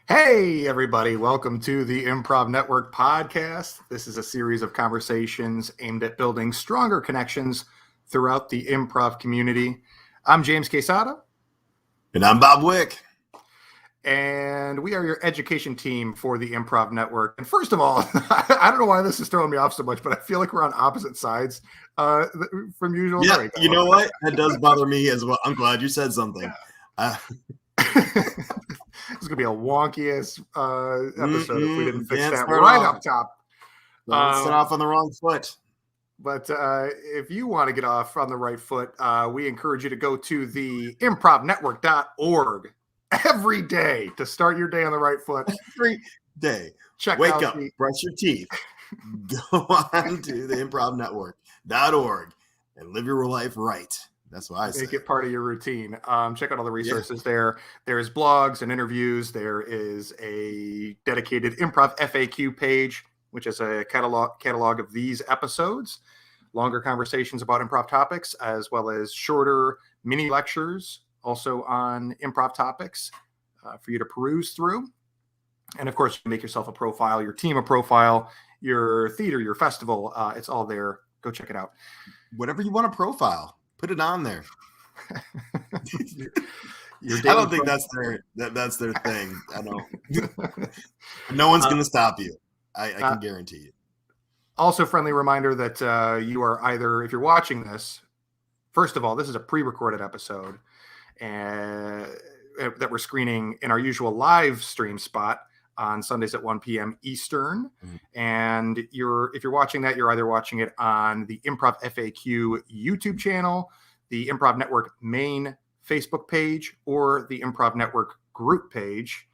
Hey, everybody. Welcome to the Improv Network podcast. This is a series of conversations aimed at building stronger connections throughout the improv community. I'm James Quesada. And I'm Bob Wick. And we are your education team for the Improv Network. And first of all, I don't know why this is throwing me off so much, but I feel like we're on opposite sides from usual. Yeah, you know what? That does bother me as well. I'm glad you said something. It's going to be a wonky-ass episode if we didn't fix that up top. Start off on the wrong foot. But if you want to get off on the right foot, we encourage you to go to the improvnetwork.org every day to start your day on the right foot. Every day. Wake up, brush your teeth, go on to the improvnetwork.org and live your life right. That's what I say. Make it part of your routine. Check out all the resources there. There's blogs and interviews. There is a dedicated improv FAQ page, which is a catalog of these episodes, longer conversations about improv topics, as well as shorter mini lectures also on improv topics for you to peruse through. And of course, you make yourself a profile, your team a profile, your theater, your festival. It's all there. Go check it out. Whatever you want to profile. Put it on there. I don't think that's their thing. I don't. No one's going to stop you. I can guarantee you. Also, friendly reminder that you are either, if you're watching this, first of all, this is a pre-recorded episode and that we're screening in our usual live stream spot on Sundays at 1 p.m. Eastern. And if you're watching that, you're either watching it on the Improv FAQ YouTube channel, the Improv Network main Facebook page, or the Improv Network group page.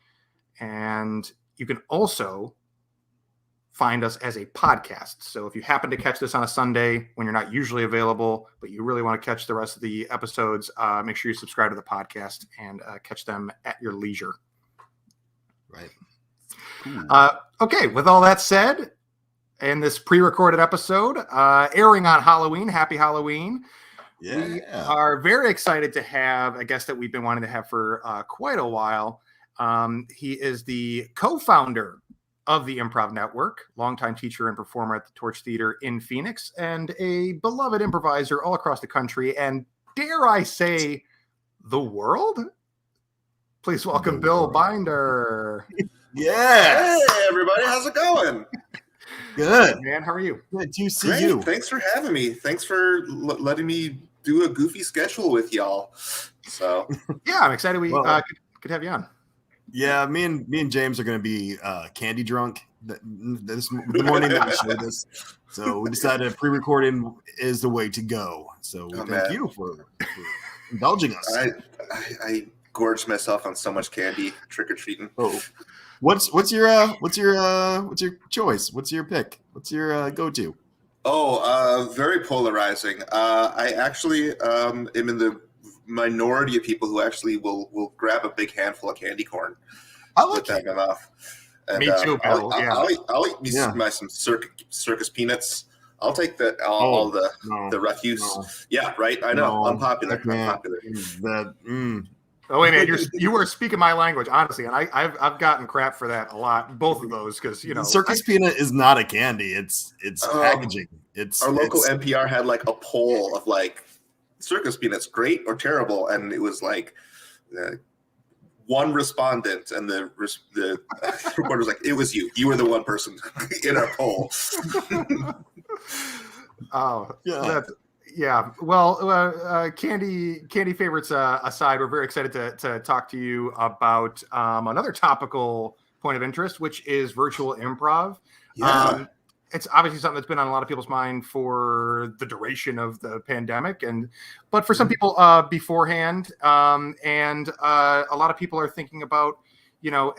And you can also find us as a podcast. So if you happen to catch this on a Sunday when you're not usually available, but you really want to catch the rest of the episodes, make sure you subscribe to the podcast and catch them at your leisure. Right. Okay, with all that said, in this pre-recorded episode, airing on Halloween, happy Halloween. Yeah. We are very excited to have a guest that we've been wanting to have for quite a while. He is the co-founder of the Improv Network, longtime teacher and performer at the Torch Theater in Phoenix, and a beloved improviser all across the country, and dare I say, the world? Please welcome Bill Binder. Yeah. Hey, everybody. How's it going? Good, man. How are you? Good to see Great. you. Thanks for having me. Thanks for letting me do a goofy schedule with y'all. So yeah, I'm excited we could have you on. Yeah, me and James are going to be candy drunk the morning that we showed this. So we decided pre-recording is the way to go. So thank you for indulging us. I gorged myself on so much candy trick-or-treating. Oh. What's your choice? What's your pick? What's your go-to? Very polarizing. I actually am in the minority of people who actually will grab a big handful of candy corn. I like that in my mouth. And, me too, Bill. I'll eat me some circus peanuts. I'll take the refuse. No. Yeah, right. I know. Unpopular. Oh wait, man, you were speaking my language, honestly, and I've gotten crap for that a lot. Both of those, because circus peanut is not a candy. It's packaging. Our local NPR had like a poll of like circus peanuts, great or terrible, and it was like one respondent, and the reporter was like, "It was you. You were the one person in our poll." Oh yeah. Yeah, well, candy favorites aside, we're very excited to talk to you about another topical point of interest, which is virtual improv. Yeah. It's obviously something that's been on a lot of people's mind for the duration of the pandemic, but for some people beforehand, and a lot of people are thinking about,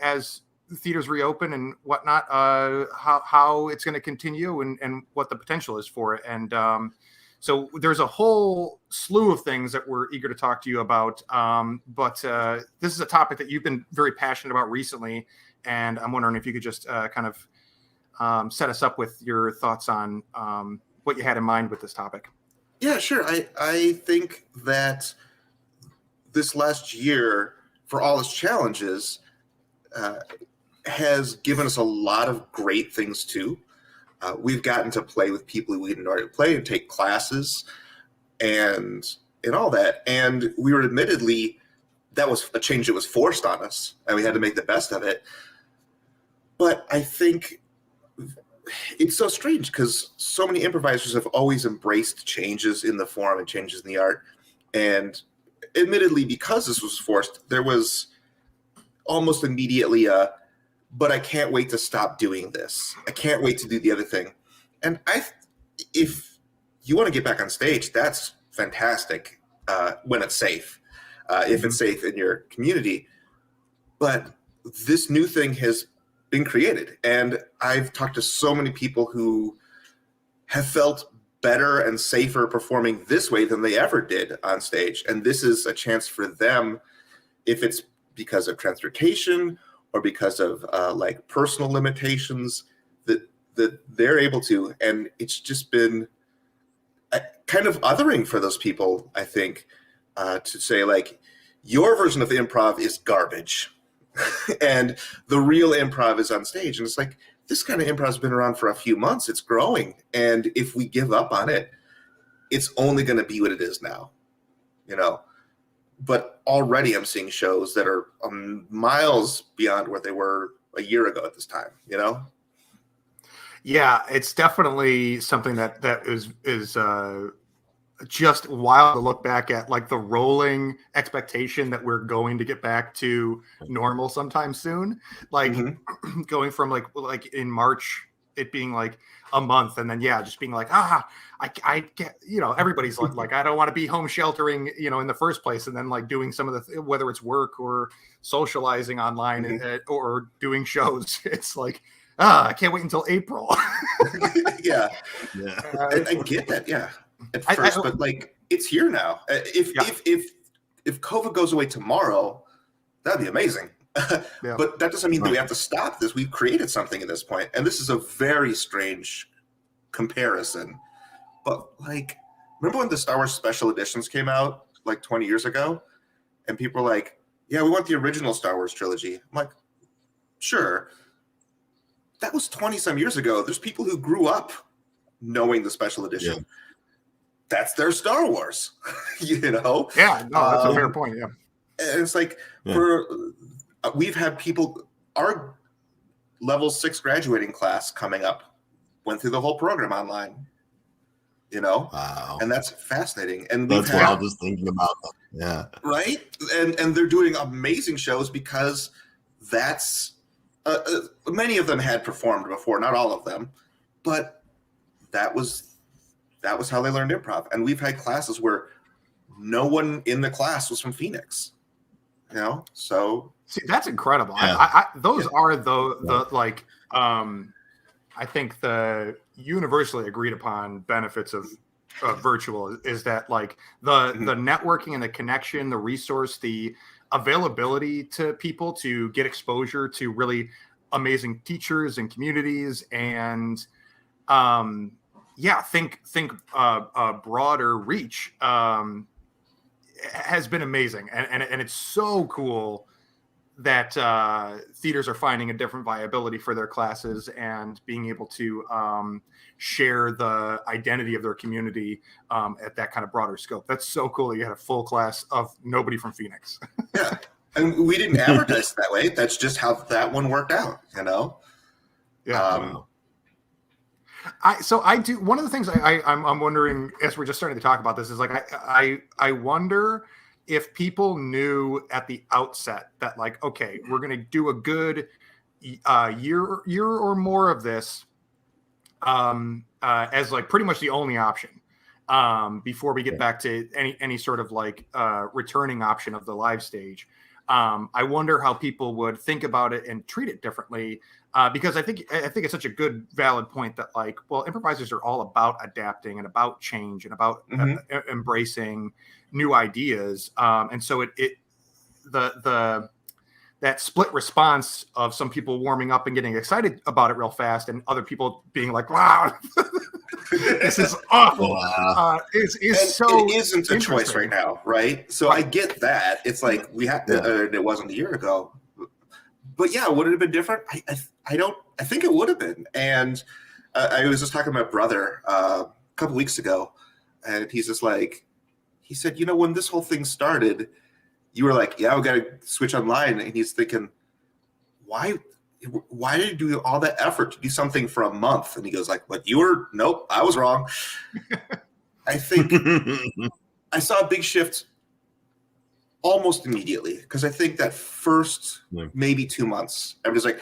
as theaters reopen and whatnot, how it's going to continue and what the potential is for it. And so there's a whole slew of things that we're eager to talk to you about. But this is a topic that you've been very passionate about recently. And I'm wondering if you could just kind of set us up with your thoughts on what you had in mind with this topic. Yeah, sure. I think that this last year, for all its challenges, has given us a lot of great things too. We've gotten to play with people we didn't already play and take classes and all that. And we were admittedly, that was a change that was forced on us and we had to make the best of it. But I think it's so strange because so many improvisers have always embraced changes in the form and changes in the art. And admittedly, because this was forced, there was almost immediately but I can't wait to stop doing this. I can't wait to do the other thing. And if you want to get back on stage, that's fantastic when it's safe, if it's safe in your community. But this new thing has been created. And I've talked to so many people who have felt better and safer performing this way than they ever did on stage. And this is a chance for them, if it's because of transportation or because of like personal limitations, that they're able to. And it's just been kind of othering for those people, I think, to say like, your version of improv is garbage and the real improv is on stage. And it's like, this kind of improv has been around for a few months. It's growing. And if we give up on it, it's only going to be what it is now, you know? But already I'm seeing shows that are miles beyond where they were a year ago at this time, you know? Yeah, it's definitely something that is just wild to look back at, like the rolling expectation that we're going to get back to normal sometime soon. Like going from like in March, it being like a month, and then just being like, I get, everybody's like I don't want to be home sheltering, in the first place, and then like doing some of the whether it's work or socializing online or doing shows, it's like I can't wait until April. yeah. I get that, at first, but like it's here now. If COVID goes away tomorrow, that'd be amazing. But that doesn't mean that we have to stop this. We've created something at this point, and this is a very strange comparison. But like, remember when the Star Wars special editions came out like 20 years ago, and people were like, "Yeah, we want the original Star Wars trilogy." I'm like, "Sure." That was 20 some years ago. There's people who grew up knowing the special edition. Yeah. That's their Star Wars, Yeah, no, that's a fair point. Yeah, and it's like we've had people. Our level 6 graduating class coming up went through the whole program online. Wow, and that's fascinating. And that's what I was thinking about. Yeah, right. And they're doing amazing shows because that's many of them had performed before, not all of them, but that was how they learned improv. And we've had classes where no one in the class was from Phoenix, so see, that's incredible. Yeah. Those are the like I think the universally agreed upon benefits of virtual is that like the networking and the connection, the resource, the availability to people to get exposure to really amazing teachers and communities, and think broader reach has been amazing, and it's so cool that theaters are finding a different viability for their classes and being able to share the identity of their community at that kind of broader scope. That's so cool that you had a full class of nobody from Phoenix. Yeah, and we didn't advertise it that way. That's just how that one worked out, Yeah. I do. One of the things I'm wondering as we're just starting to talk about this is like I wonder if people knew at the outset that like, okay, we're going to do a good year or more of this as like pretty much the only option before we get back to any sort of like returning option of the live stage. I wonder how people would think about it and treat it differently. Because I think it's such a good, valid point that, like, well, improvisers are all about adapting and about change and about embracing new ideas. And so the that split response of some people warming up and getting excited about it real fast, and other people being like, "Wow, this is awful." It isn't a choice right now, right? So I get that. It's like we had. It wasn't a year ago. But yeah, would it have been different? I think it would have been. And I was just talking to my brother a couple weeks ago, and he's just like, he said, when this whole thing started, you were like, yeah, we got to switch online. And he's thinking, why did you do all that effort to do something for a month? And he goes like, nope, I was wrong. I think I saw a big shift almost immediately, because I think that first maybe 2 months, everybody's like,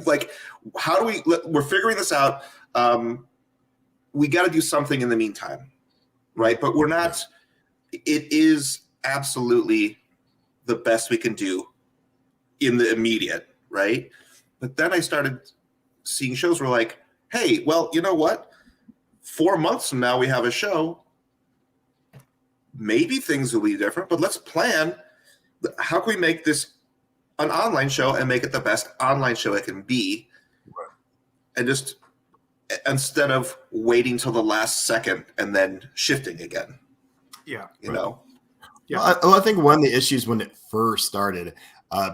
like, how do we're figuring this out. We got to do something in the meantime, right? But we're not. It is absolutely the best we can do in the immediate, right? But then I started seeing shows where like, hey, well, you know what? 4 months from now we have a show. Maybe things will be different, but let's plan. How can we make this an online show and make it the best online show it can be? Right. And just instead of waiting till the last second and then shifting again. Yeah. Yeah. Well, I think one of the issues when it first started,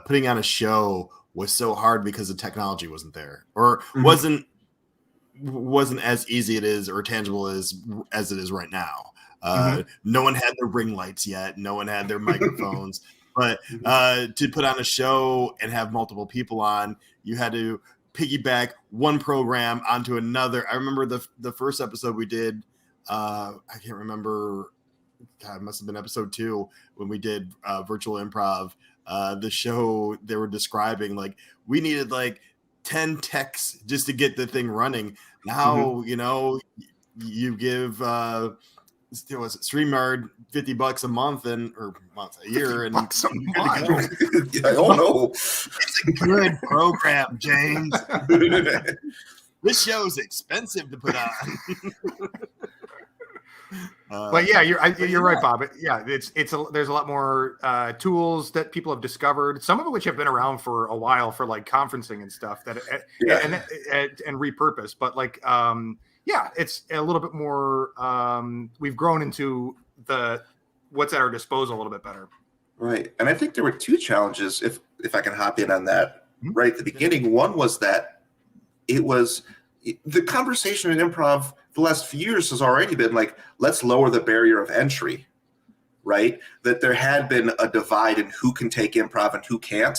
putting on a show was so hard because the technology wasn't there, or wasn't as easy it is or tangible as it is right now. No one had their ring lights yet. No one had their microphones. But to put on a show and have multiple people on, you had to piggyback one program onto another. I remember the first episode we did. I can't remember. God, it must have been episode 2 when we did virtual improv. The show they were describing, like, we needed like 10 techs just to get the thing running. Now, you give StreamYard $50 a month or a year, and $50 a month. I don't know. It's a good program, James. This show is expensive to put on. But yeah, you're right, Bob. There's a lot more tools that people have discovered. Some of which have been around for a while for like conferencing and stuff and repurposed. But like, it's a little bit more. We've grown into what's at our disposal a little bit better. Right, and I think there were 2 challenges. If I can hop in on that right at the beginning, one was that it was the conversation in improv. The last few years has already been like, let's lower the barrier of entry, right? That there had been a divide in who can take improv and who can't.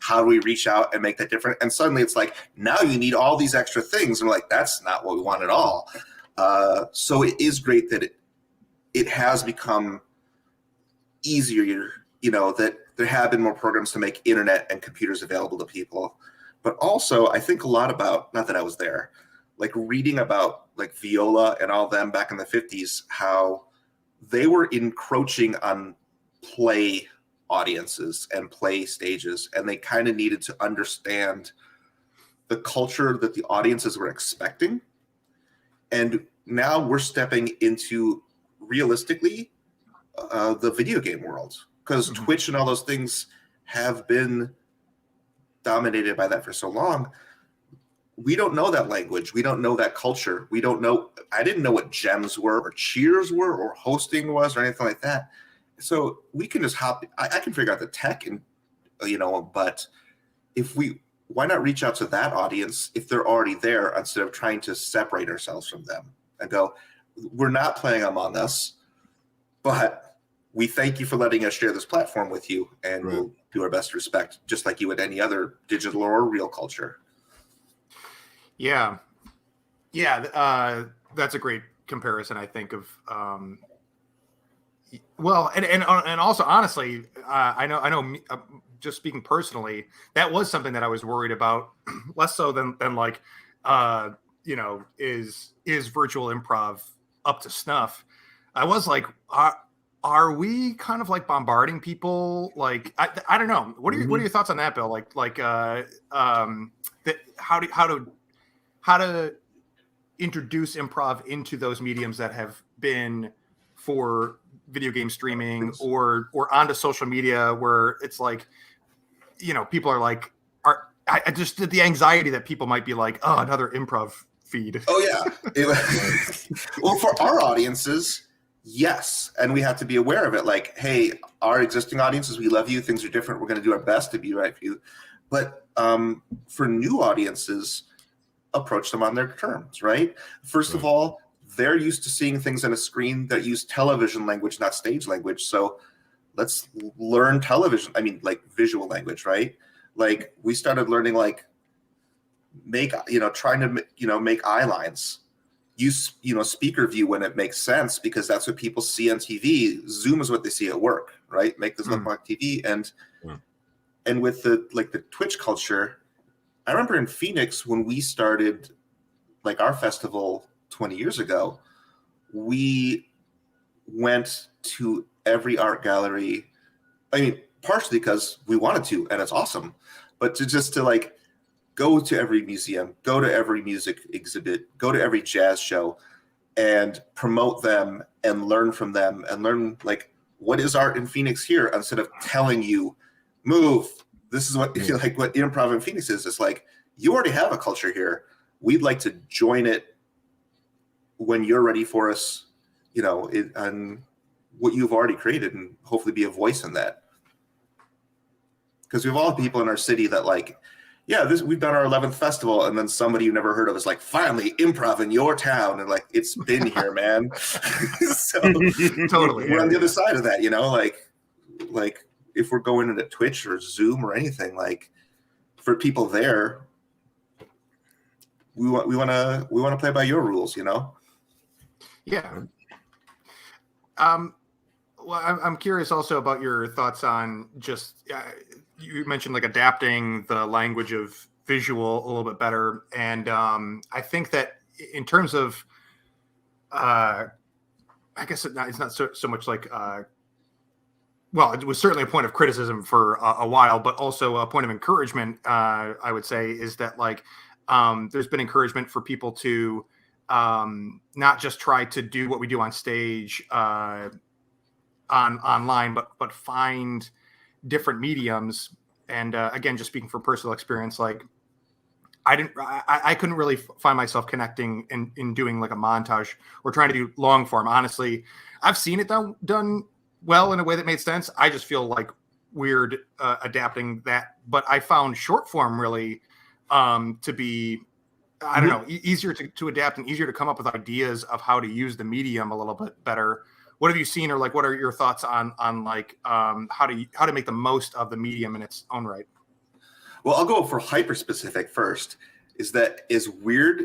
How do we reach out and make that different? And suddenly it's like, now you need all these extra things. And we're like, that's not what we want at all. So it is great that it has become easier, that there have been more programs to make internet and computers available to people. But also, I think a lot about, not that I was there, like reading about like Viola and all them back in the 50s, how they were encroaching on play audiences and play stages. And they kind of needed to understand the culture that the audiences were expecting. And now we're stepping into, realistically, the video game world. Because Twitch and all those things have been dominated by that for so long. We don't know that language. We don't know that culture. We don't know. I didn't know what gems were or cheers were or hosting was or anything like that. So we can just hop. I can figure out the tech and, but why not reach out to that audience if they're already there instead of trying to separate ourselves from them and go, we're not playing Among Us, but we thank you for letting us share this platform with you, and we'll do our best to respect, just like you would any other digital or real culture. Yeah. That's a great comparison, I think, of well, and also honestly, I know. Just speaking personally, that was something that I was worried about, less so than like, is virtual improv up to snuff? I was like, are we kind of like bombarding people? Like, I don't know. What are your thoughts on that, Bill? How to introduce improv into those mediums that have been for video game streaming or onto social media, where it's like, people are like, I just the anxiety that people might be like, oh, another improv feed. Oh yeah. Well, for our audiences, yes, and we have to be aware of it. Like, hey, our existing audiences, we love you. Things are different. We're going to do our best to be right for you. But for new audiences, approach them on their terms, right? First of all, they're used to seeing things on a screen that use television language, not stage language. So let's learn television. I mean, like visual language, right? Like we started learning, like trying to make eye lines. Use speaker view when it makes sense, because that's what people see on TV. Zoom is what they see at work, right? Make this look like TV. And with the Twitch culture, I remember in Phoenix when we started like our festival 20 years ago, we went to every art gallery. I mean, partially because we wanted to, and it's awesome, but to like go to every museum, go to every music exhibit, go to every jazz show, and promote them and learn from them and learn like what is art in Phoenix here, instead of telling you, move. This is what like what improv in Phoenix is. It's like, you already have a culture here. We'd like to join it when you're ready for us, and what you've already created, and hopefully be a voice in that. Because we have all people in our city that like, yeah, we've done our 11th festival, and then somebody you never heard of is like, finally, improv in your town, and like, it's been here, man. So Totally, we're on the other side of that, like if we're going into Twitch or Zoom or anything, like for people there, we want to play by your rules, Yeah. Well, I'm curious also about your thoughts on just you mentioned like adapting the language of visual a little bit better, and I think that in terms of I guess it's not so much like well, it was certainly a point of criticism for a while, but also a point of encouragement. I would say is that like there's been encouragement for people to not just try to do what we do on stage online, but find different mediums. And again, just speaking from personal experience, like I couldn't really find myself connecting in doing like a montage or trying to do long form. Honestly, I've seen it done well in a way that made sense. I just feel like weird adapting that, but I found short form really to be, I don't know, easier to adapt and easier to come up with ideas of how to use the medium a little bit better. What have you seen, or like, what are your thoughts on like how to make the most of the medium in its own right? Well, I'll go for hyper specific first. Is weird.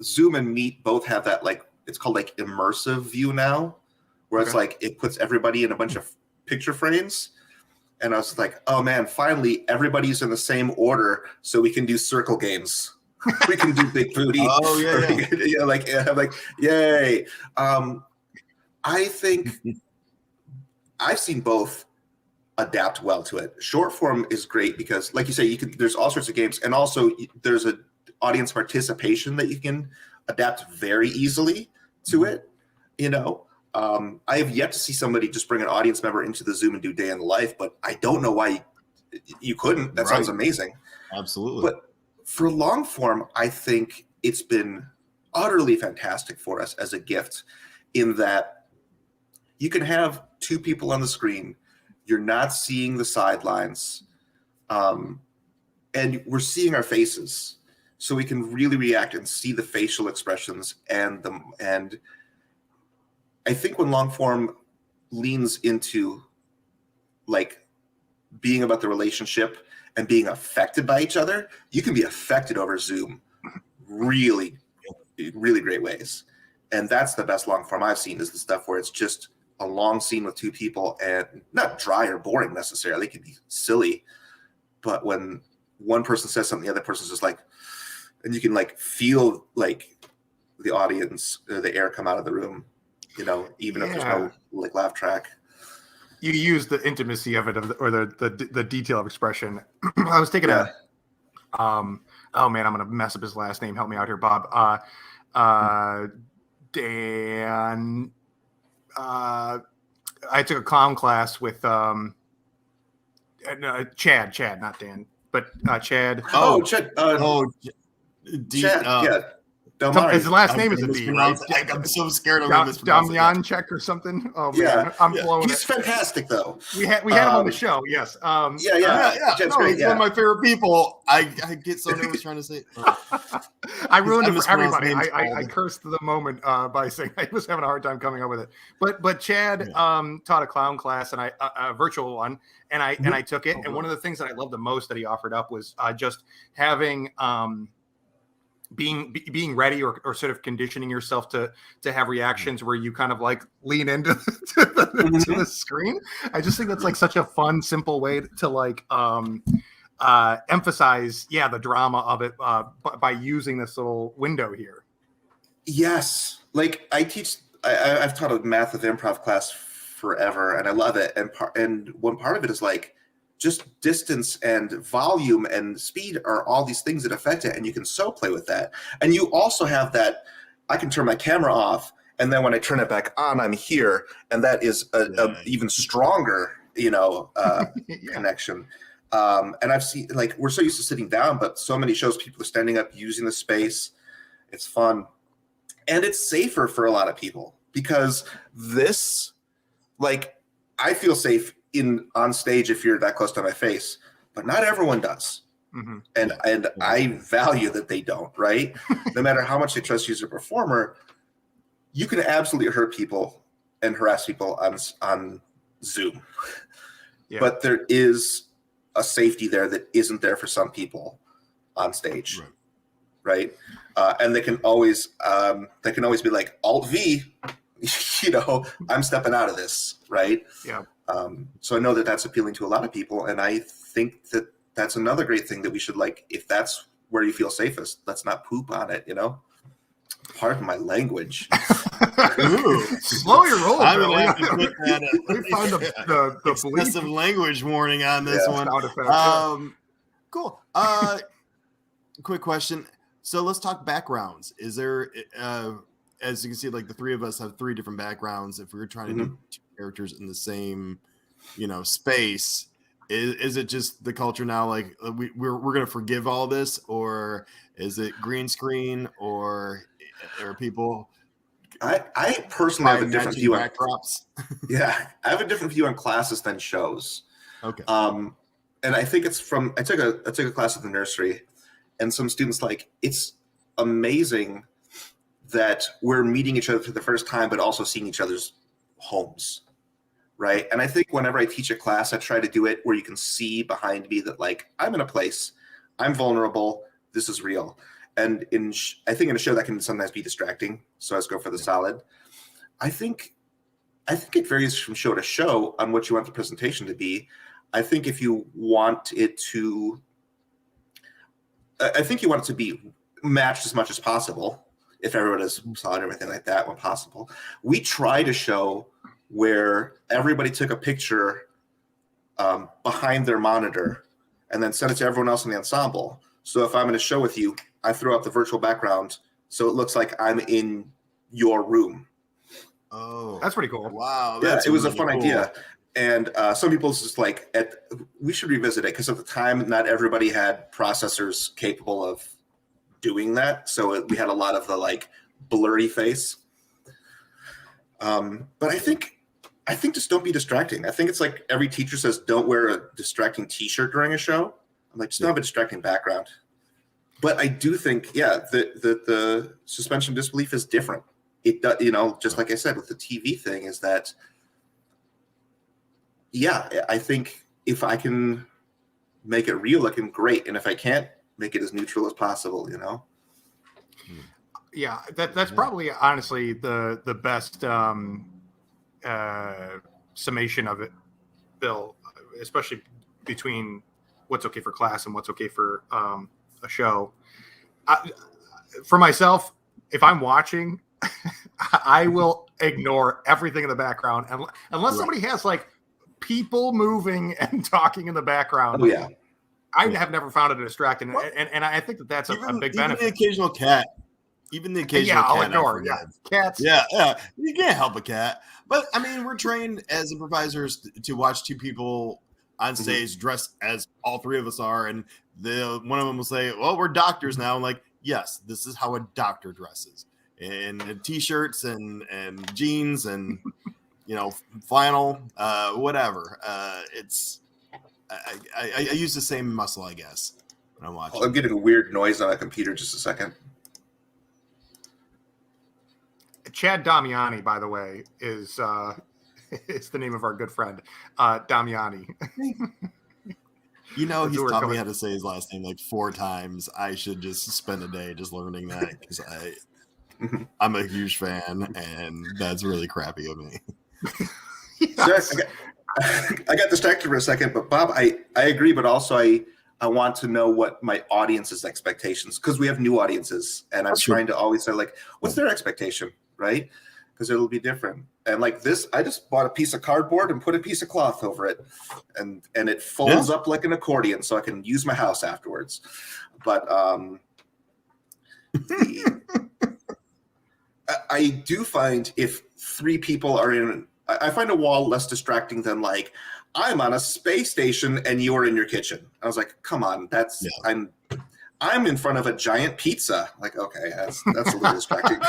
Zoom and Meet both have that, like, it's called like immersive view now, where it's like it puts everybody in a bunch of picture frames. And I was like, oh man, finally everybody's in the same order, so we can do circle games. We can do Big Booty. Oh yeah. Like yay. I think I've seen both adapt well to it. Short form is great because, like you say, there's all sorts of games, and also there's a audience participation that you can adapt very easily to it. I have yet to see somebody just bring an audience member into the Zoom and do day in the life, but I don't know why you couldn't. That sounds amazing. Absolutely. But for long form, I think it's been utterly fantastic for us as a gift, in that you can have two people on the screen. You're not seeing the sidelines, and we're seeing our faces, so we can really react and see the facial expressions and I think when long form leans into like being about the relationship and being affected by each other, you can be affected over Zoom really, really great ways. And that's the best long form I've seen, is the stuff where it's just a long scene with two people, and not dry or boring necessarily. It can be silly, but when one person says something, the other person's just like, and you can like feel like the audience, the air come out of the room. even if there's no like laugh track. You use the intimacy of it, or the detail of expression. I was taking oh man, I'm gonna mess up his last name. Help me out here, Bob. Dan. I took a clown class with Chad, not Dan, but Chad. Chad. Chad. Yeah. His last name is a D, right? I'm so scared of mispronouncing it. Damjanchek or something. Oh man, Yeah, I'm blowing He's fantastic, though. We had him on the show. Yes. Yeah. He's one of my favorite people. I get so nervous trying to say. I ruined it for everybody. I cursed the moment by saying I was having a hard time coming up with it. But Chad taught a clown class, and a virtual one, and I took it. And one of the things that I loved the most that he offered up was just having being ready or sort of conditioning yourself to have reactions where you kind of like lean into to the screen. I just think that's like such a fun, simple way to like emphasize the drama of it by using this little window here. Yes, like I've taught a math with improv class forever, and I love it. And one part of it is like just distance and volume and speed are all these things that affect it, and you can so play with that. And you also have that I can turn my camera off, and then when I turn it back on, I'm here, and that is a even stronger, connection. And I've seen, like, we're so used to sitting down, but so many shows people are standing up, using the space. It's fun, and it's safer for a lot of people because this, like, I feel safe on stage if you're that close to my face, but not everyone does. Mm-hmm. And I value that they don't, right? No matter how much they trust you as a performer, you can absolutely hurt people and harass people on Zoom. Yeah. But there is a safety there that isn't there for some people on stage, right? And they can always be like, Alt V, I'm stepping out of this, right? Yeah. So I know that that's appealing to a lot of people, and I think that that's another great thing that we should, like, if that's where you feel safest, let's not poop on it, Pardon my language. Slow your roll, I'm gonna have to put that. We found the excessive language warning on this one. Cool. Quick question. So let's talk backgrounds. Is there, as you can see, like the three of us have three different backgrounds. If we were trying to do two characters in the same, space, is it just the culture now? Like we're going to forgive all this, or is it green screen, or people? I personally have a different view on backdrops. Yeah, I have a different view on classes than shows. Okay. And I think it's from I took a class at the nursery, and some students it's amazing that we're meeting each other for the first time, but also seeing each other's homes, right? And I think whenever I teach a class, I try to do it where you can see behind me that I'm in a place, I'm vulnerable, this is real. And I think in a show that can sometimes be distracting, so I just go for the solid. I think it varies from show to show on what you want the presentation to be. I think if you want it to, be matched as much as possible. If everyone is solid and everything like that when possible. We try to show where everybody took a picture behind their monitor and then sent it to everyone else in the ensemble. So if I'm in a show with you, I throw up the virtual background so it looks like I'm in your room. Oh, that's pretty cool. Wow. It was really a fun idea. And some people just we should revisit it because at the time, not everybody had processors capable of doing that, so we had a lot of the blurry face. But I think just don't be distracting. I think it's like every teacher says don't wear a distracting T-shirt during a show. I'm like, just don't have a distracting background. But I do think the suspension of disbelief is different. It does, just like I said with the TV thing, is that I think if I can make it real looking, great, and if I can't, make it as neutral as possible, Yeah, that's probably honestly the best summation of it, Bill, especially between what's okay for class and what's okay for a show. For myself, if I'm watching I will ignore everything in the background unless somebody has like people moving and talking in the background. Oh yeah. I have never found it distracting, and I think that that's a big benefit. The occasional cat. Even the occasional cat. I'll ignore. Yeah, cats. Yeah, you can't help a cat. But I mean, we're trained as improvisers to watch two people on stage dressed as all three of us are, and one of them will say, "Well, we're doctors now." I'm like, "Yes, this is how a doctor dresses." In t-shirts and jeans and flannel, whatever. It's I use the same muscle, I guess, when I'm watching. I'm getting a weird noise on my computer. Just a second. Chad Damiani, by the way, is it's the name of our good friend Damiani. He's taught me how to say his last name like 4 times. I should just spend a day just learning that because I'm a huge fan, and that's really crappy of me. Yes. So I got distracted for a second, but Bob, I agree, but also I want to know what my audience's expectations, because we have new audiences, and I'm trying to always say, like, what's their expectation, right? Because it'll be different. And like this, I just bought a piece of cardboard and put a piece of cloth over it, and it folds up like an accordion, so I can use my house afterwards. But I do find if 3 people are in, I find a wall less distracting than like, I'm on a space station and you're in your kitchen. I was like, come on, I'm in front of a giant pizza. Like, okay, that's a little distracting.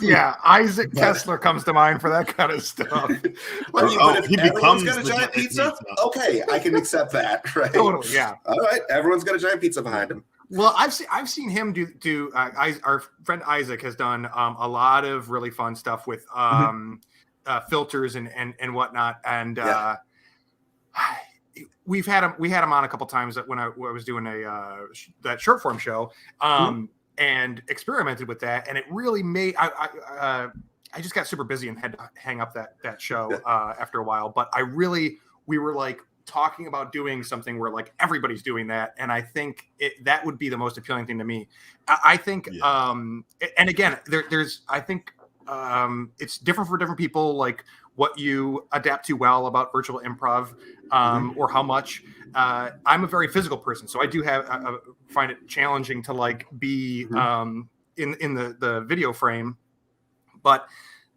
Yeah, Isaac Kessler comes to mind for that kind of stuff. But if everyone's got a giant pizza, okay, I can accept that, right? Totally, yeah. All right, everyone's got a giant pizza behind him. Well, I've seen him do our friend Isaac has done a lot of really fun stuff with filters and whatnot, and we had him on a couple times when I was doing that short form show, and experimented with that, and it really made I just got super busy and had to hang up that show after a while, but we were like talking about doing something where like everybody's doing that, and I think that would be the most appealing thing to me. I think and again there's I think it's different for different people, like what you adapt to well about virtual improv, or how much. I'm a very physical person, so I do find it challenging to like be in the video frame, but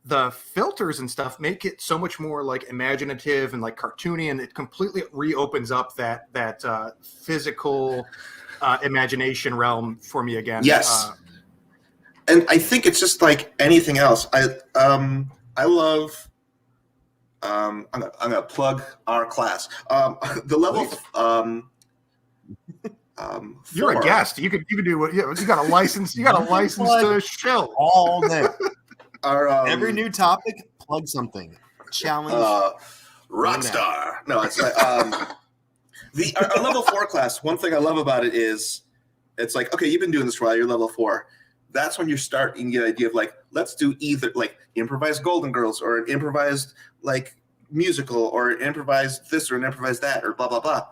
the filters and stuff make it so much more like imaginative and like cartoony, and it completely reopens up that physical imagination realm for me again. Yes. And I think it's just like anything else. I love. I'm gonna plug our class. The level. You're a guest. You can do what you got a license. You got a license to shill all day. Every new topic, plug something. Challenge. Rockstar. No, it's our level 4 class. One thing I love about it is, it's like, okay, you've been doing this for a while. You're level 4. That's when you're starting to get the idea of like, let's do either like improvised Golden Girls or an improvised like musical or an improvised this or an improvised that or blah, blah, blah.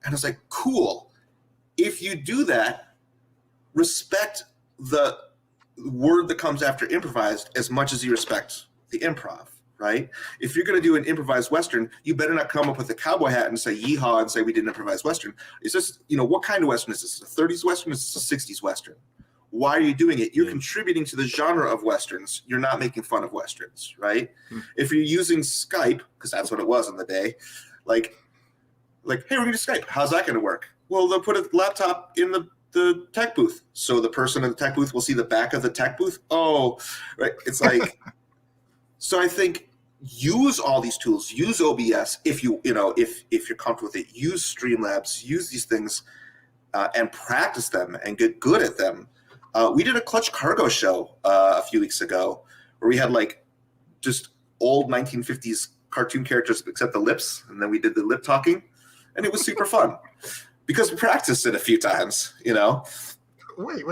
And it's like, cool. If you do that, respect the word that comes after improvised as much as you respect the improv, right? If you're going to do an improvised Western, you better not come up with a cowboy hat and say yeehaw and say we did an improvised Western. It's just, what kind of Western is this? A 30s Western? Is this a 60s Western? Why are you doing it? You're contributing to the genre of Westerns. You're not making fun of Westerns, right? If you're using Skype, because that's what it was in the day, like, hey, we're going to Skype. How's that going to work? Well, they'll put a laptop in the tech booth. So the person in the tech booth will see the back of the tech booth. Oh, right. It's like, so I think use all these tools, use OBS if you're comfortable with it, use Streamlabs, use these things and practice them and get good at them. We did a Clutch Cargo show a few weeks ago where we had like just old 1950s cartoon characters except the lips, and then we did the lip talking, and it was super fun because we practiced it a few times, Wait.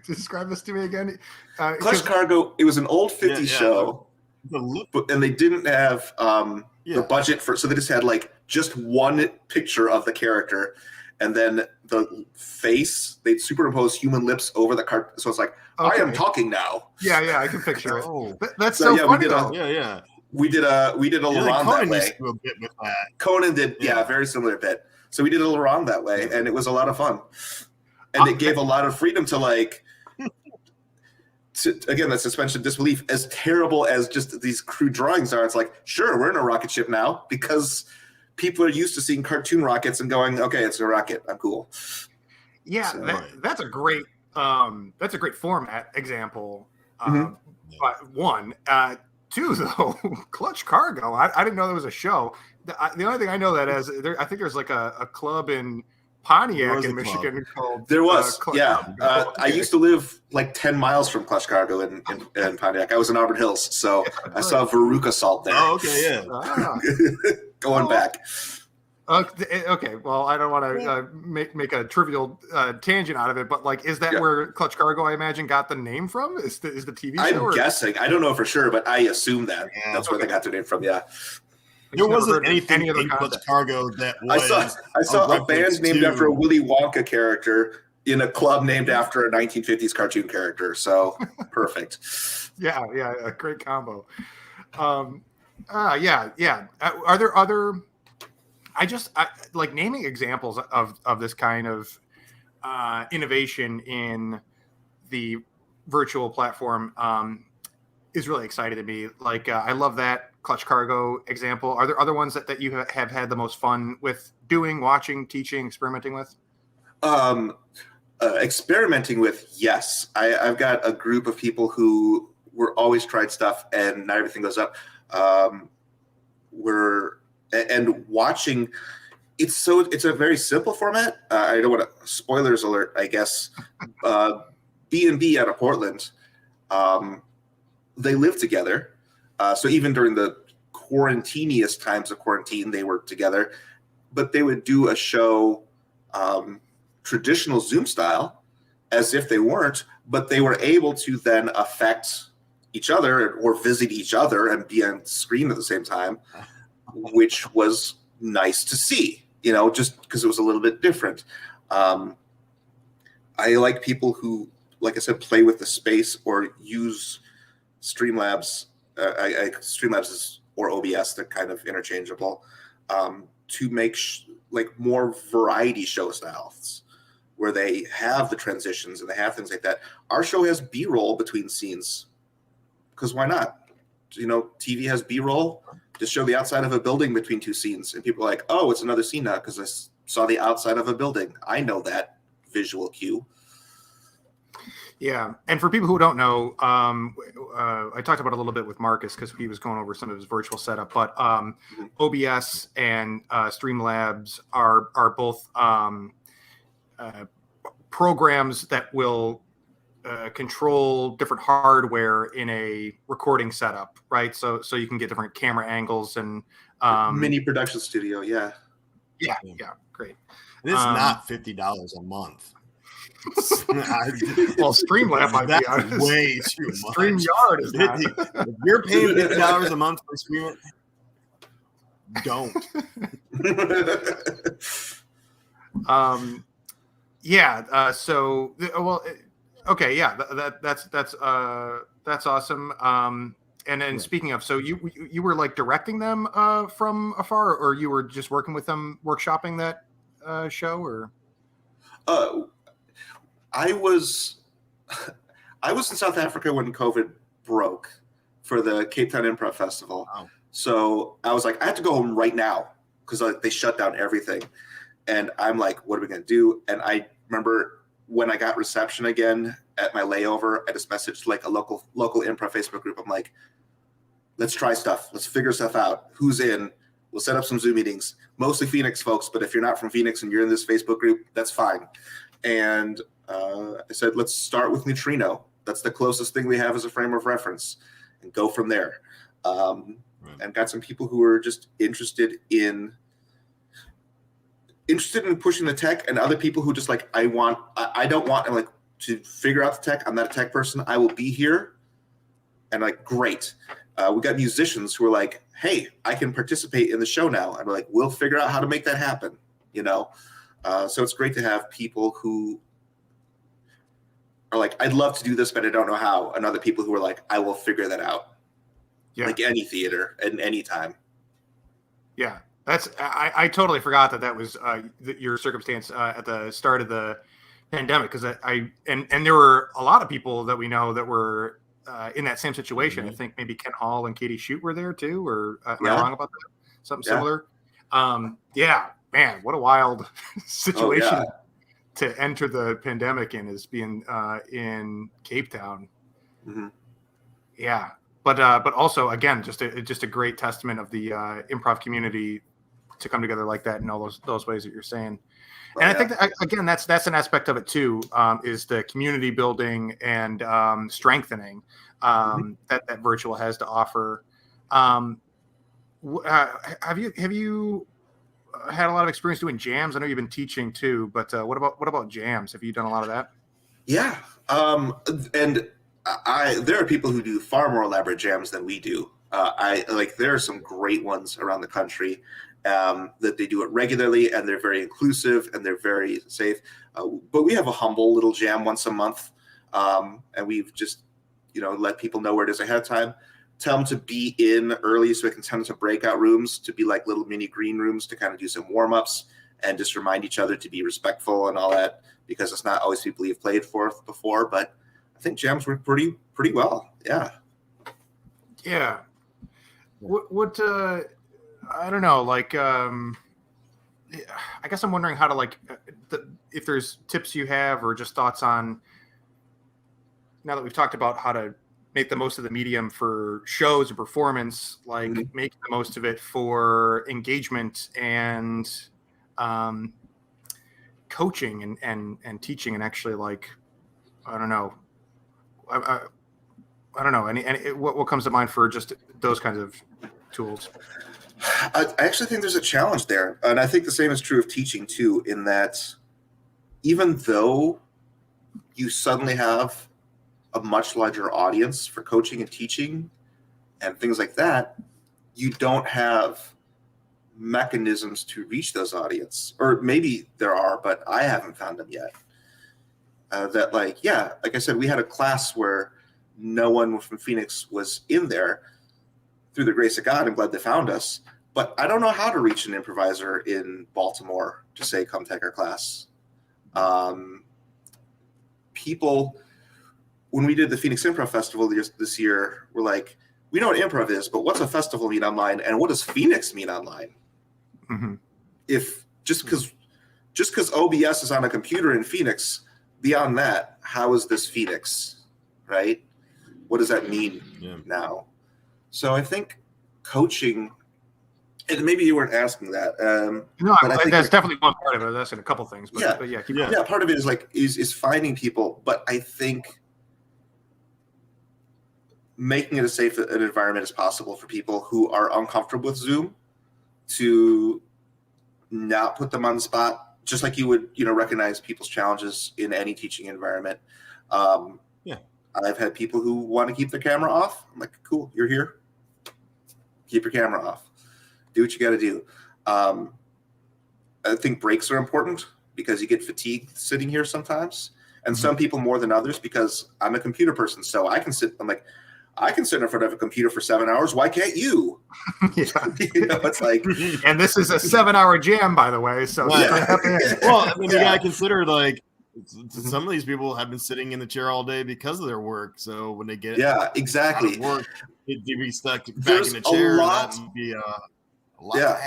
Describe this to me again. Clutch Cargo, it was an old 50s show, and they didn't have the budget for, so they just had like just one picture of the character, and then the face, they'd superimpose human lips over the cart. So it's like, Okay. I am talking now. Yeah, I can picture it. Oh. That's so funny. We did a Laurent Conan that way. used to do a bit with that. Conan did, a very similar bit. So we did a Laurent that way, and it was a lot of fun. And it gave a lot of freedom to like, again, that suspension of disbelief. As terrible as just these crude drawings are, it's like, sure, we're in a rocket ship now because people are used to seeing cartoon rockets and going, okay, it's a rocket. I'm cool. Yeah, So, that's a great format example. Mhm. But one, two though, Clutch Cargo. I didn't know there was a show. The only thing I know that as I think there's like a club in Pontiac in Michigan called. There was, Clutch yeah. Cargo. I used to live like 10 miles from Clutch Cargo in Pontiac. I was in Auburn Hills, so I saw Veruca Salt there. Oh, okay, yeah. Going back. Okay, well, I don't want to make a trivial tangent out of it, but like, is that where Clutch Cargo, I imagine, got the name from? Is the TV show? I'm guessing. I don't know for sure, but I assume that that's where they got their name from. Yeah. There wasn't anything in Clutch Cargo that was. I saw a band named after a Willy Wonka character in a club named after a 1950s cartoon character. So perfect. Yeah, a great combo. Are there other? I like naming examples of this kind of innovation in the virtual platform is really exciting to me. Like I love that Clutch Cargo example. Are there other ones that you have had the most fun with doing, watching, teaching, experimenting with? Experimenting with, yes. I've got a group of people who were always tried stuff and not everything goes up. And watching, it's a very simple format. I don't want to spoilers alert, I guess. B&B out of Portland, they live together. So even during the quarantiniest times of quarantine, they were together. But they would do a show traditional Zoom style as if they weren't, but they were able to then affect each other or visit each other and be on screen at the same time, which was nice to see, just because it was a little bit different. I like people who, like I said, play with the space or use Streamlabs. Streamlabs or OBS, they're kind of interchangeable, to make more variety show styles where they have the transitions and they have things like that. Our show has B-roll between scenes because why not? TV has B-roll. Just show the outside of a building between two scenes, and people are like, "Oh, it's another scene now because I saw the outside of a building." I know that visual cue. Yeah, and for people who don't know, I talked about it a little bit with Marcus because he was going over some of his virtual setup. But OBS and Streamlabs are both programs that will control different hardware in a recording setup, right? So you can get different camera angles and mini production studio. Yeah, great. And it's not $50 a month. Well, Streamlab might be honest. Way too much. StreamYard is not. If you're paying $50 a month for Streamlab, don't. Okay, yeah, that's awesome. And then speaking of, so you were like directing them from afar, or you were just working with them, workshopping that show, or? I was in South Africa when COVID broke for the Cape Town Improv Festival. Wow. So I was like, I have to go home right now because they shut down everything. And I'm like, what are we going to do? And I remember when I got reception again at my layover, I just messaged like a local improv Facebook group. I'm like, let's try stuff. Let's figure stuff out. Who's in? We'll set up some Zoom meetings, mostly Phoenix folks. But if you're not from Phoenix and you're in this Facebook group, that's fine. And I said, let's start with Neutrino. That's the closest thing we have as a frame of reference and go from there. And got some people who are just interested in pushing the tech, and other people who just like, I don't want like to figure out the tech. I'm not a tech person. I will be here. And like, great. We got musicians who are like, hey, I can participate in the show now. And we're like, we'll figure out how to make that happen. So it's great to have people who are like, I'd love to do this, but I don't know how. And other people who are like, I will figure that out. Yeah. Like any theater and any time. Yeah. I totally forgot that was your circumstance at the start of the pandemic, because and there were a lot of people that we know that were in that same situation. I think maybe Ken Hall and Katie Shute were there too, or am I wrong about that? Something similar. Yeah, man, what a wild situation to enter the pandemic in, is being in Cape Town. Mm-hmm. Yeah, but also again, just a great testament of the improv community to come together like that in all those ways that you're saying. And I think that, again, that's an aspect of it too, is the community building and strengthening that virtual has to offer. Have you had a lot of experience doing jams? I know you've been teaching too, but what about jams? Have you done a lot of that? Yeah, and there are people who do far more elaborate jams than we do. There are some great ones around the country. That they do it regularly, and they're very inclusive and they're very safe. But we have a humble little jam once a month, and we've just, let people know where it is ahead of time. Tell them to be in early so we can send them to breakout rooms to be like little mini green rooms to kind of do some warm-ups and just remind each other to be respectful and all that, because it's not always people you've played for before. But I think jams work pretty well. Yeah. Yeah. What I don't know, I guess I'm wondering how to if there's tips you have or just thoughts on, now that we've talked about how to make the most of the medium for shows and performance, making the most of it for engagement and coaching and teaching, and actually I don't know. I don't know. What comes to mind for just those kinds of tools? I actually think there's a challenge there. And I think the same is true of teaching too, in that even though you suddenly have a much larger audience for coaching and teaching and things like that, you don't have mechanisms to reach those audience. Or maybe there are, but I haven't found them yet. Like I said, we had a class where no one from Phoenix was in there. Through the grace of God, I'm glad they found us. But I don't know how to reach an improviser in Baltimore to say, come take our class. People, when we did the Phoenix Improv Festival this year, were like, we know what improv is, but what's a festival mean online? And what does Phoenix mean online? Mm-hmm. If just because OBS is on a computer in Phoenix, beyond that, how is this Phoenix, right? What does that mean now? So I think coaching, and maybe you weren't asking that. No, but I think that's definitely one part of it. That's in a couple things. But part of it is finding people. But I think making it as safe an environment as possible for people who are uncomfortable with Zoom, to not put them on the spot, just like you would, recognize people's challenges in any teaching environment. I've had people who want to keep their camera off. I'm like, cool, you're here. Keep your camera off. Do what you got to do. I think breaks are important because you get fatigued sitting here sometimes. And some people more than others, because I'm a computer person. So I can sit in front of a computer for 7 hours. Why can't you? It's like, and this is a 7-hour jam, by the way. So well, you gotta consider some of these people have been sitting in the chair all day because of their work. So when they get out of work, they'd be stuck back in the chair.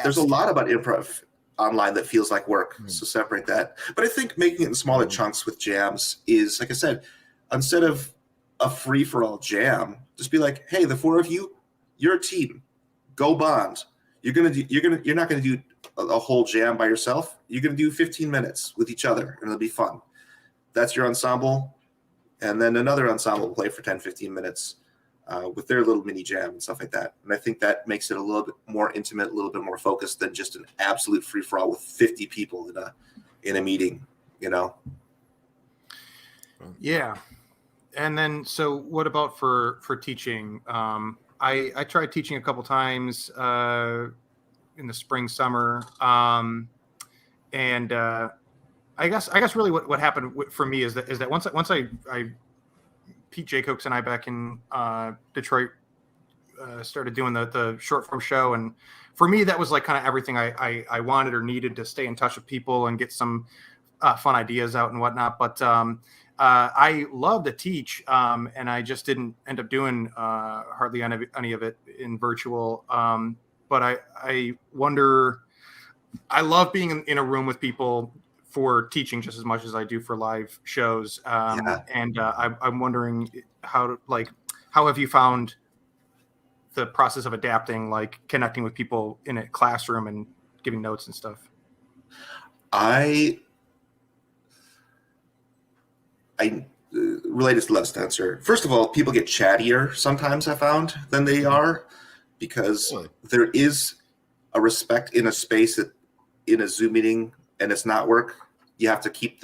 There's a lot about improv online that feels like work. So separate that. But I think making it in smaller chunks with jams is, like I said, instead of a free-for-all jam, just be like, hey, the four of you, you're a team. Go bond. You're not gonna do a whole jam by yourself. You're gonna do 15 minutes with each other, and it'll be fun. That's your ensemble, and then another ensemble will play for 10, 15 minutes with their little mini jam and stuff like that. And I think that makes it a little bit more intimate, a little bit more focused than just an absolute free-for-all with 50 people in a meeting, Yeah. And then, so what about for teaching? I tried teaching a couple times in the spring, summer. And I guess really what happened for me is that once I Pete Jacobs and I back in Detroit started doing the short form show, and for me that was like kind of everything I wanted or needed to stay in touch with people and get some fun ideas out and whatnot. But I love to teach, and I just didn't end up doing hardly any of it in virtual. But I wonder, I love being in a room with people for teaching just as much as I do for live shows. And I'm wondering how have you found the process of adapting, like connecting with people in a classroom and giving notes and stuff? I related to last answer. First of all, people get chattier sometimes, I found, than they are, because there is a respect in a space that in a Zoom meeting and it's not work. You have to keep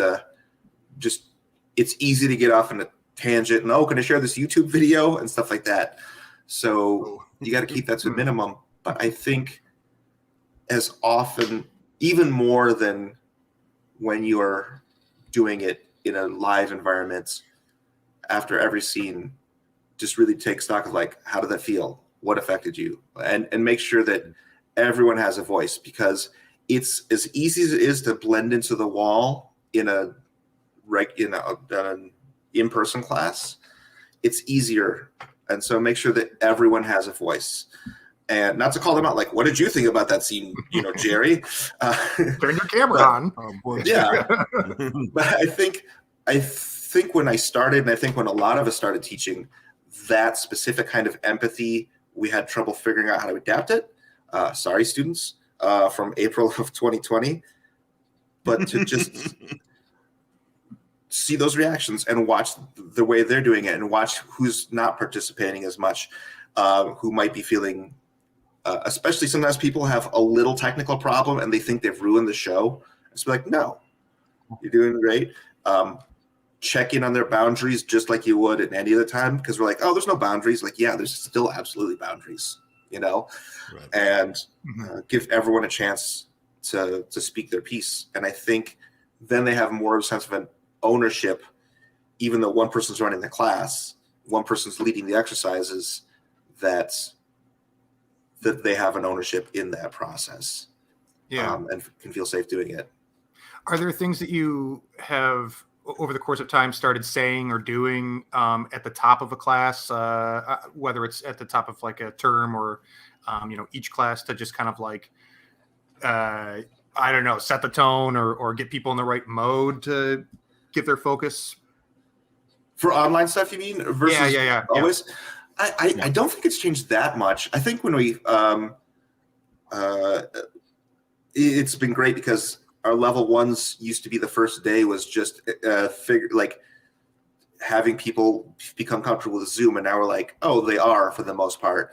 it's easy to get off in a tangent and, can I share this YouTube video and stuff like that. So you got to keep that to a minimum. But I think as often, even more than when you're doing it in a live environment, after every scene, just really take stock of like, how did that feel? What affected you? And make sure that everyone has a voice, because it's as easy as it is to blend into the wall in an in-person class. It's easier. And so make sure that everyone has a voice. And not to call them out, like, what did you think about that scene, Jerry? Turn your camera on. Oh, boy. Yeah. But I think when I started, and I think when a lot of us started teaching, that specific kind of empathy, we had trouble figuring out how to adapt it. Sorry, students, from April of 2020. But to just see those reactions and watch the way they're doing it, and watch who's not participating as much, who might be feeling, especially sometimes people have a little technical problem and they think they've ruined the show. It's like, no, you're doing great. Check in on their boundaries just like you would at any other time, because we're like, oh, there's no boundaries. Like, yeah, there's still absolutely boundaries, right. And give everyone a chance to speak their piece. And I think then they have more of a sense of an ownership, even though one person's running the class, one person's leading the exercises, that they have an ownership in that process. And can feel safe doing it. Are there things that you have over the course of time started saying or doing at the top of a class, whether it's at the top of like a term or each class, to just kind of like I don't know, set the tone or get people in the right mode to give their focus? For online stuff, you mean? Versus always? Yeah. I don't think it's changed that much. I think when we it's been great, because our level ones used to be the first day was just having people become comfortable with Zoom, and now we're like, oh, they are for the most part.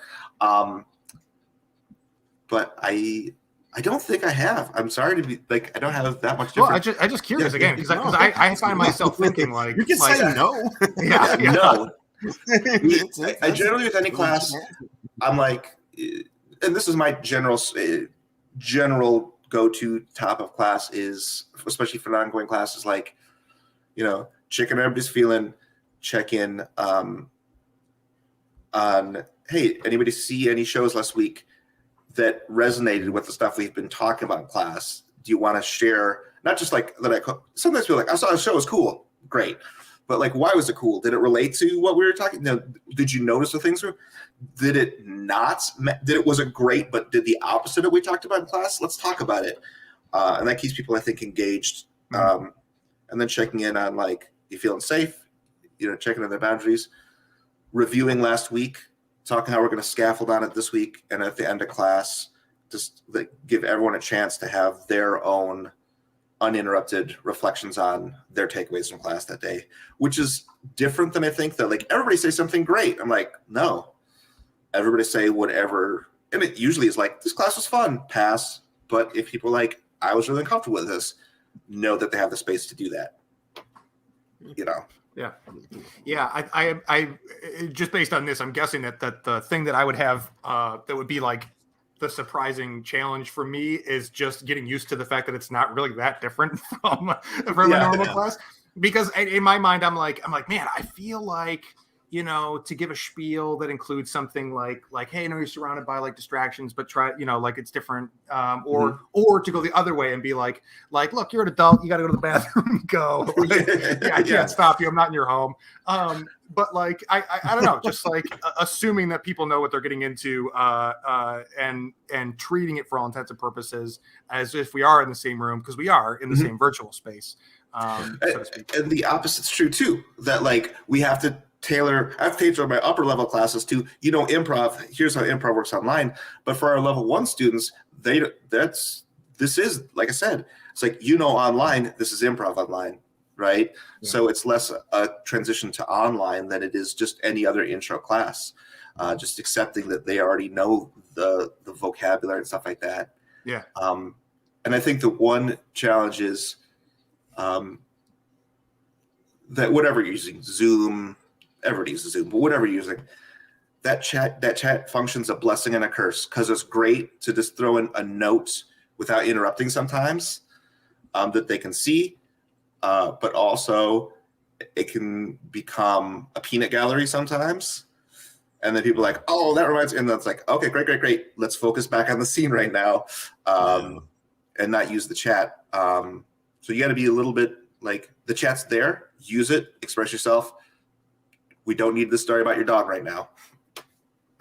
But I don't think I have. I'm sorry to be like, I don't have that much difference. Well, I just curious again, because I find myself thinking like, you can say no. No. I generally, with any class, I'm like, and this is my general go-to top of class is, especially for an ongoing class, is like, check in everybody's feeling, check in on, hey, anybody see any shows last week that resonated with the stuff we've been talking about in class? Do you want to share? Not just like that. Sometimes people are like, I saw a show, it was cool, great, but like, why was it cool? Did it relate to what we were talking? No, did you notice the things? Did it not? Was it great, but did the opposite of what we talked about in class? Let's talk about it, and that keeps people, I think, engaged. And then checking in on, like, you feeling safe? Checking on their boundaries. Reviewing last week, talking how we're going to scaffold on it this week, and at the end of class, just give everyone a chance to have their own uninterrupted reflections on their takeaways from class that day, which is different than I think that, like, everybody say something great. I'm like, no, everybody say whatever. And it usually is like, this class was fun, pass. But if people are like, I was really uncomfortable with this, know that they have the space to do that. Yeah. I just based on this, I'm guessing that the thing that I would have that would be like the surprising challenge for me is just getting used to the fact that it's not really that different from a normal class. Because in my mind, I'm like, man, I feel like, to give a spiel that includes something like, hey, you're surrounded by like distractions, but try, like it's different. Or to go the other way and be like, look, you're an adult, you got to go to the bathroom and go. Like, I can't stop you. I'm not in your home. But like, I don't know, just like assuming that people know what they're getting into, and treating it for all intents and purposes as if we are in the same room, because we are in the same virtual space. So to speak. And the opposite's true too, that like we have to tailor. I've tailored my upper level classes to, improv. Here's how improv works online. But for our level 1 students, this is, like I said, it's like, online, this is improv online, right? Yeah. So it's less a transition to online than it is just any other intro class. Just accepting that they already know the vocabulary and stuff like that. Yeah. And I think the one challenge is that whatever you're using, Zoom, everybody uses Zoom, but whatever you're using, that chat function's a blessing and a curse, because it's great to just throw in a note without interrupting sometimes, that they can see, but also it can become a peanut gallery sometimes. And then people are like, oh, that reminds me. And that's like, okay, great. Let's focus back on the scene right now, and not use the chat. So you got to be a little bit like, the chat's there, use it, express yourself. We don't need this story about your dog right now.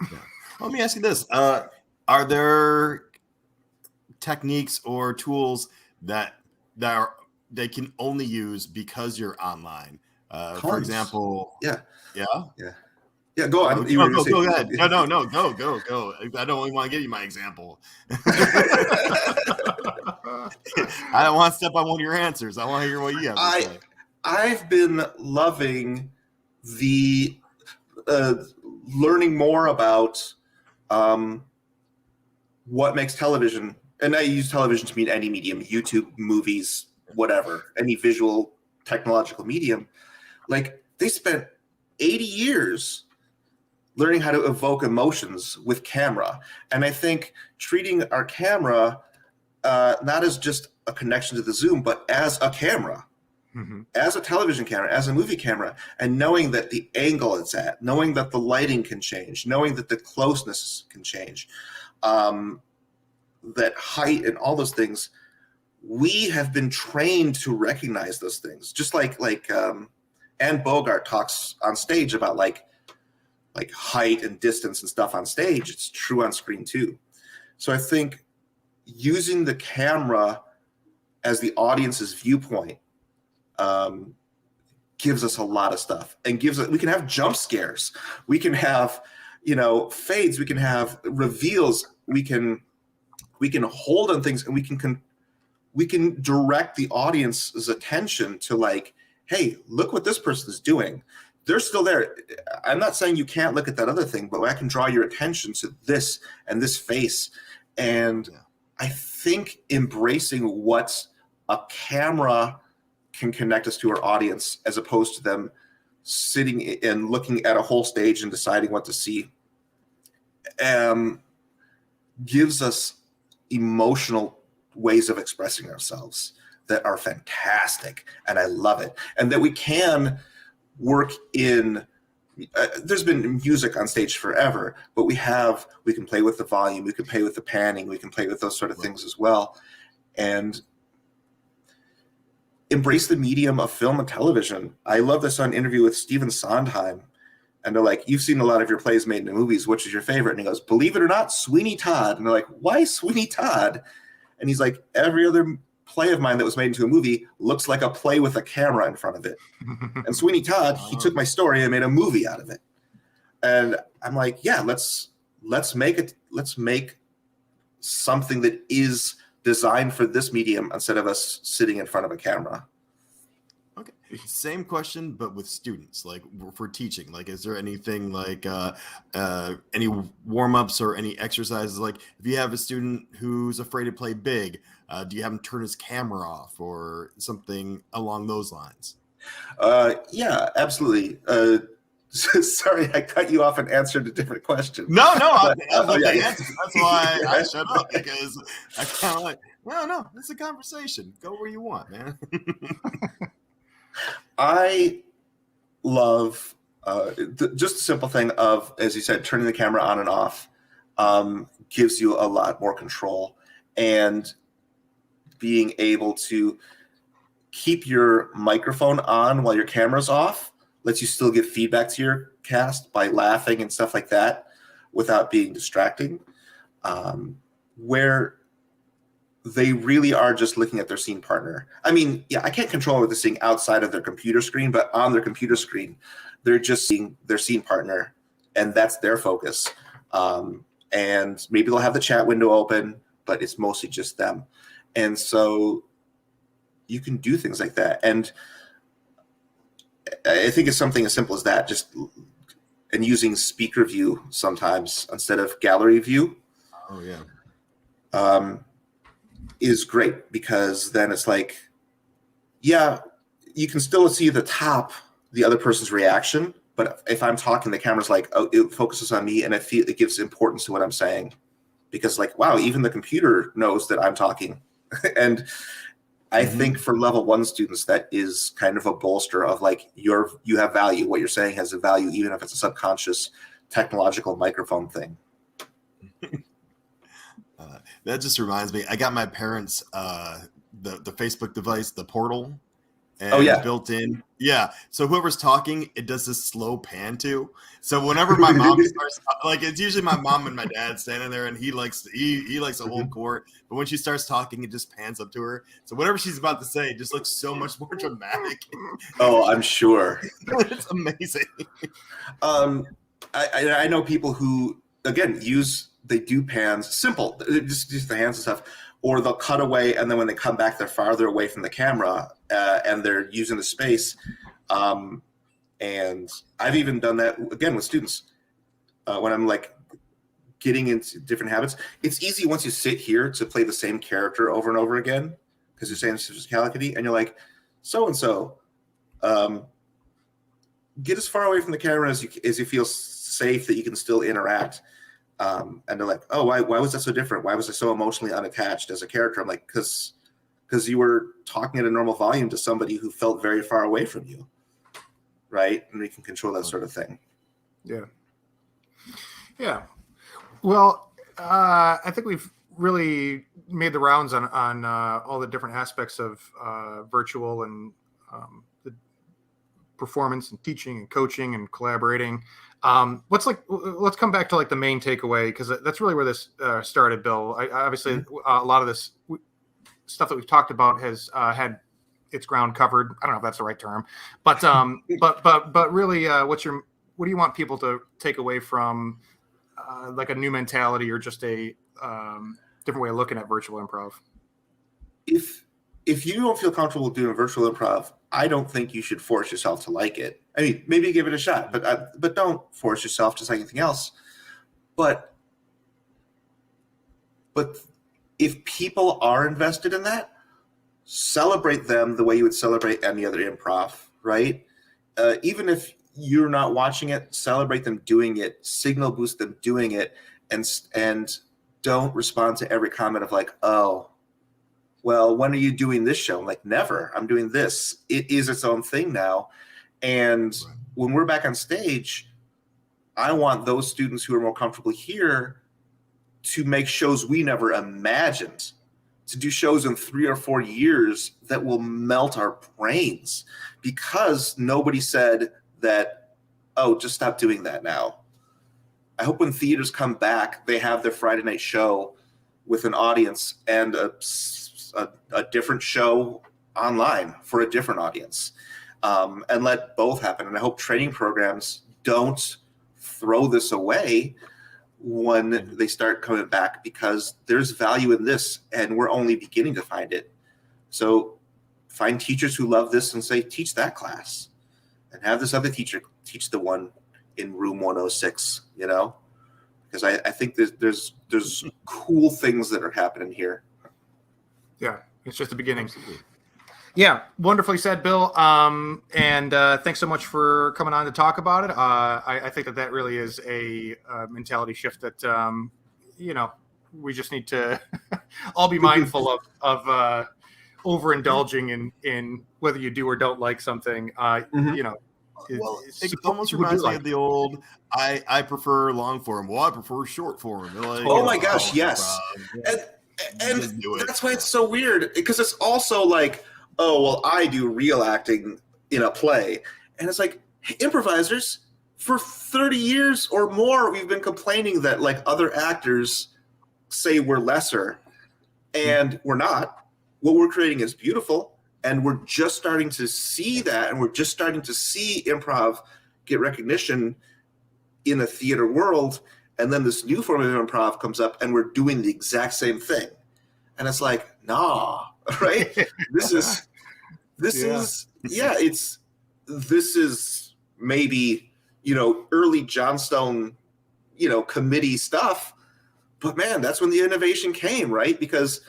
Yeah. Let me ask you this. Are there techniques or tools that they can only use because you're online? For example. Yeah. Yeah. Go on. Go ahead. No. Go. I don't even want to give you my example. I don't want to step on one of your answers. I want to hear what you have to say. I've been loving the learning more about what makes television, and I use television to mean any medium, YouTube, movies, whatever, any visual technological medium. Like, they spent 80 years learning how to evoke emotions with camera. And I think treating our camera not as just a connection to the Zoom, but as a camera. As a television camera, as a movie camera, and knowing that the angle it's at, knowing that the lighting can change, knowing that the closeness can change, that height and all those things, we have been trained to recognize those things. Just like Anne Bogart talks on stage about like height and distance and stuff on stage. It's true on screen too. So I think using the camera as the audience's viewpoint gives us a lot of stuff, and we can have jump scares, we can have fades, we can have reveals, we can hold on things, and we can direct the audience's attention to like, hey, look what this person is doing. They're still there. I'm not saying you can't look at that other thing, but I can draw your attention to this and this face. And I think embracing what a camera can connect us to our audience, as opposed to them sitting and looking at a whole stage and deciding what to see, gives us emotional ways of expressing ourselves that are fantastic. And I love it. And that we can work in, there's been music on stage forever, but we can play with the volume, we can play with the panning, we can play with those sort of things as well. And embrace the medium of film and television. I love this on interview with Stephen Sondheim, and they're like, you've seen a lot of your plays made into movies, which is your favorite? And he goes, believe it or not, Sweeney Todd. And they're like, why Sweeney Todd? And he's like, every other play of mine that was made into a movie looks like a play with a camera in front of it. And Sweeney Todd, he took my story and made a movie out of it. And I'm like, yeah, let's make something that is designed for this medium instead of us sitting in front of a camera. Okay. Same question, but with students, like for teaching, like, is there anything like any warm-ups or any exercises? Like if you have a student who's afraid to play big, do you have him turn his camera off or something along those lines? Yeah, absolutely. Sorry, I cut you off and answered a different question. No, But, I love the yeah. answer. That's why I shut up, because I kind of like, no, it's a conversation. Go where you want, man. I love just a simple thing of, as you said, turning the camera on and off gives you a lot more control, and being able to keep your microphone on while your camera's off lets you still give feedback to your cast by laughing and stuff like that without being distracting. Where they really are just looking at their scene partner. I mean, yeah, I can't control what they're seeing outside of their computer screen, but on their computer screen, they're just seeing their scene partner, and that's their focus. And maybe they'll have the chat window open, but it's mostly just them. And so you can do things like that. And I think it's something as simple as that, and using speaker view sometimes instead of gallery view. Oh, yeah. Is great, because then it's like, yeah, you can still see the other person's reaction, but if I'm talking, the camera's like, oh, it focuses on me, and I feel it gives importance to what I'm saying, because like, wow, even the computer knows that I'm talking. And I think for level 1 students, that is kind of a bolster of like, you have value. What you're saying has a value, even if it's a subconscious technological microphone thing. That just reminds me, I got my parents the Facebook device, the Portal, and built in. Yeah. So whoever's talking, it does this slow pan to. So whenever my mom starts, like, it's usually my mom and my dad standing there, and he likes to hold court. But when she starts talking, it just pans up to her. So whatever she's about to say just looks so much more dramatic. Oh, I'm sure. It's amazing. I know people who, again, they do pans, simple, just the hands and stuff, or they'll cut away, and then when they come back, they're farther away from the camera, and they're using the space. And I've even done that, again, with students, when I'm like getting into different habits. It's easy once you sit here to play the same character over and over again, because you're saying physicality, and you're like, so-and-so, get as far away from the camera as you feel safe that you can still interact. And they're like, oh, why was that so different? Why was I so emotionally unattached as a character? I'm like, because you were talking at a normal volume to somebody who felt very far away from you, right? And we can control that sort of thing. Yeah. Well, I think we've really made the rounds on all the different aspects of virtual and the performance and teaching and coaching and collaborating. Let's come back to like the main takeaway, because that's really where this started, Bill. Obviously, a lot of this stuff that we've talked about has had its ground covered. I don't know if that's the right term, but really, what do you want people to take away from like a new mentality, or just a different way of looking at virtual improv? If you don't feel comfortable doing virtual improv, I don't think you should force yourself to like it. I mean, maybe give it a shot, but don't force yourself, just like anything else. But if people are invested in that, celebrate them the way you would celebrate any other improv, right? Even if you're not watching it, celebrate them doing it, signal boost them doing it, and don't respond to every comment of like, oh, well, when are you doing this show? I'm like, never. I'm doing this. It is its own thing now. And when we're back on stage, I want those students who are more comfortable here to make shows we never imagined, to do shows in 3 or 4 years that will melt our brains, because nobody said that, oh, just stop doing that now. I hope when theaters come back, they have their Friday night show with an audience and a different show online for a different audience, and let both happen. And I hope training programs don't throw this away when they start coming back, because there's value in this, and we're only beginning to find it. So find teachers who love this and say, teach that class, and have this other teacher teach the one in room 106, because I think there's cool things that are happening here. Yeah, it's just the beginning. Yeah, wonderfully said, Bill. And thanks so much for coming on to talk about it. I think that really is a mentality shift that we just need to all be mindful of overindulging in whether you do or don't like something. Well, it almost reminds me of the old I prefer long form. Well, I prefer short form. Like, oh my gosh, yes. And that's why it's so weird, because it's also like, oh, well, I do real acting in a play. And it's like, hey, improvisers, for 30 years or more, we've been complaining that like other actors say we're lesser, and we're not. What we're creating is beautiful. And we're just starting to see that, and we're just starting to see improv get recognition in a theater world. And then this new form of improv comes up, and we're doing the exact same thing. And it's like, nah, right? This is maybe, early Johnstone, committee stuff. But man, that's when the innovation came, right? Because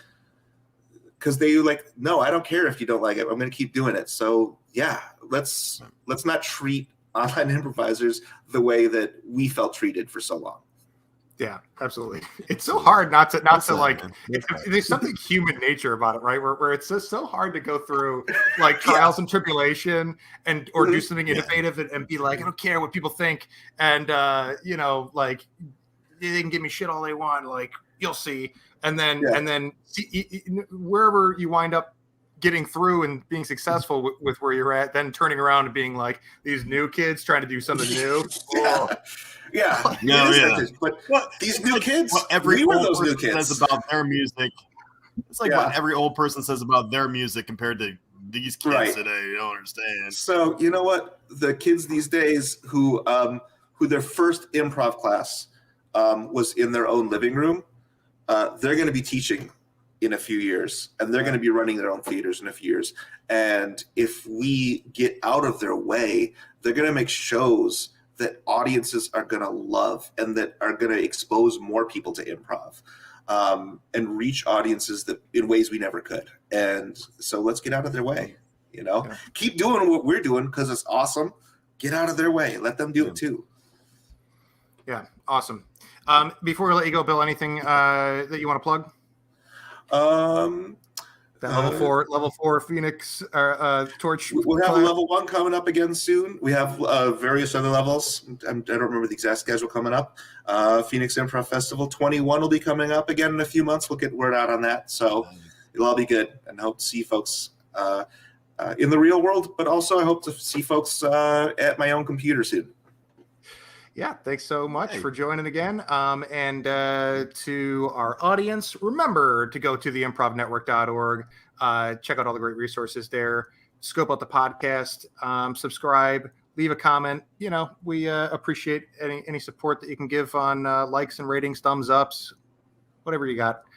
they like, no, I don't care if you don't like it. I'm going to keep doing it. So yeah, let's not treat online improvisers the way that we felt treated for so long. Yeah, absolutely. It's so hard not to like. There's something human nature about it, right? Where it's just so hard to go through like trials and tribulation or do something innovative and be like, I don't care what people think, and like they can give me shit all they want, like you'll see. And then see, wherever you wind up getting through and being successful with where you're at, then turning around and being like these new kids trying to do something new. But these new kids, every old person says about their music. It's like what every old person says about their music compared to these kids today. You don't understand. So you know what? The kids these days who their first improv class was in their own living room. They're going to be teaching in a few years, and they're going to be running their own theaters in a few years. And if we get out of their way, they're going to make shows that audiences are going to love and that are going to expose more people to improv and reach audiences in ways we never could. And so let's get out of their way. Keep doing what we're doing because it's awesome. Get out of their way. Let them do it too. Yeah, awesome. Before we let you go, Bill, anything that you want to plug? Level 4 Phoenix Torch. We'll have a level 1 coming up again soon. We have various other levels. I don't remember the exact schedule coming up. Phoenix Improv Festival 21 will be coming up again in a few months. We'll get word out on that. So it'll all be good, and hope to see folks in the real world, but also I hope to see folks at my own computer soon. Yeah, thanks so much for joining again. And to our audience, remember to go to theimprovnetwork.org, check out all the great resources there, scope out the podcast, subscribe, leave a comment. We appreciate any support that you can give on likes and ratings, thumbs ups, whatever you got.